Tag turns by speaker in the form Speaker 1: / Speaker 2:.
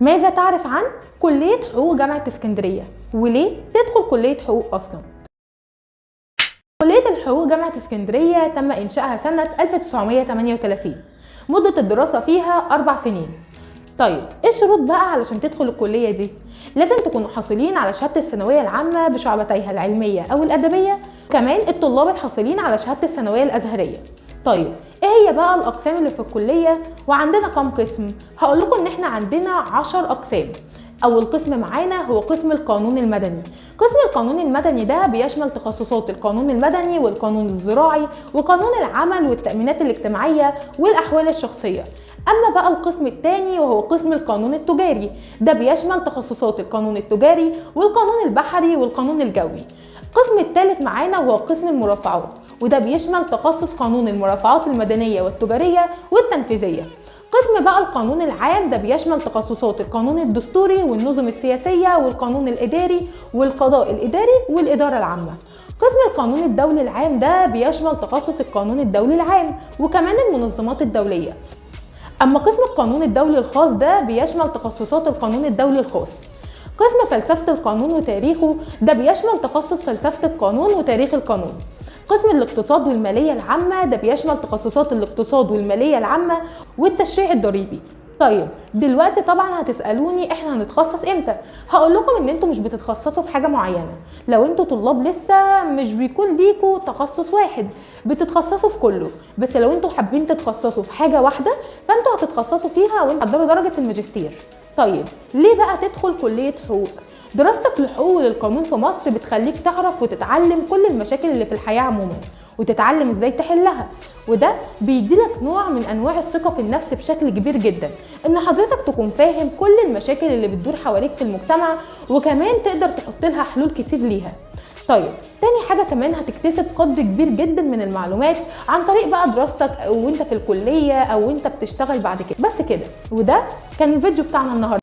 Speaker 1: ماذا تعرف عن كلية حقوق جامعة اسكندرية؟ وليه تدخل كلية حقوق أصلا؟ كلية الحقوق جامعة اسكندرية تم إنشائها سنة 1938. مدة الدراسة فيها 4 سنين. طيب ايه الشروط بقى علشان تدخل الكلية دي؟ لازم تكونوا حاصلين على شهادة الثانوية العامة بشعبتيها العلمية أو الأدبية، كمان الطلاب الحاصلين على شهادة الثانوية الأزهرية. طيب ايه هي بقى الأقسام اللي في الكلية وعندنا كام قسم؟ هقول لكم ان احنا عندنا 10 أقسام. أول قسم معانا هو قسم القانون المدني. قسم القانون المدني ده بيشمل تخصصات القانون المدني والقانون الزراعي وقانون العمل والتأمينات الاجتماعية والأحوال الشخصية. أما بقى القسم الثاني وهو قسم القانون التجاري، ده بيشمل تخصصات القانون التجاري والقانون البحري والقانون الجوي. القسم الثالث معانا وهو قسم المرافعات، وده بيشمل تخصص قانون المرافعات المدنية والتجارية والتنفيذية. قسم بقى القانون العام ده بيشمل تخصصات القانون الدستوري والنظم السياسية والقانون الإداري والقضاء الإداري والإدارة العامة. قسم القانون الدولي العام ده بيشمل تخصص القانون الدولي العام وكمان المنظمات الدولية. أما قسم القانون الدولي الخاص ده بيشمل تخصصات القانون الدولي الخاص. قسم فلسفة القانون وتاريخه ده بيشمل تخصص فلسفة القانون وتاريخ القانون. قسم الاقتصاد والمالية العامة ده بيشمل تخصصات الاقتصاد والمالية العامة والتشريع الضريبي. طيب دلوقتي طبعا هتسألوني احنا هنتخصص امتى؟ هقول لكم ان انتوا مش بتتخصصوا في حاجة معينة. لو انتوا طلاب لسه مش بيكون ليكوا تخصص واحد، بتتخصصوا في كله. بس لو انتوا حابين تتخصصوا في حاجة واحدة فانتوا هتتخصصوا فيها وانتوا تحضروا درجة الماجستير. طيب ليه بقى تدخل كلية حقوق؟ دراستك للحقوق وللقانون في مصر بتخليك تعرف وتتعلم كل المشاكل اللي في الحياة عموما وتتعلم ازاي تحلها، وده بيديلك نوع من انواع الثقة في النفس بشكل كبير جدا، ان حضرتك تكون فاهم كل المشاكل اللي بتدور حواليك في المجتمع وكمان تقدر تحط لها حلول كتير ليها. طيب تاني حاجة كمان هتكتسب قدر كبير جدا من المعلومات عن طريق بقى دراستك او انت في الكلية او انت بتشتغل بعد كده. بس كده، وده كان الفيديو بتاعنا النهاردة.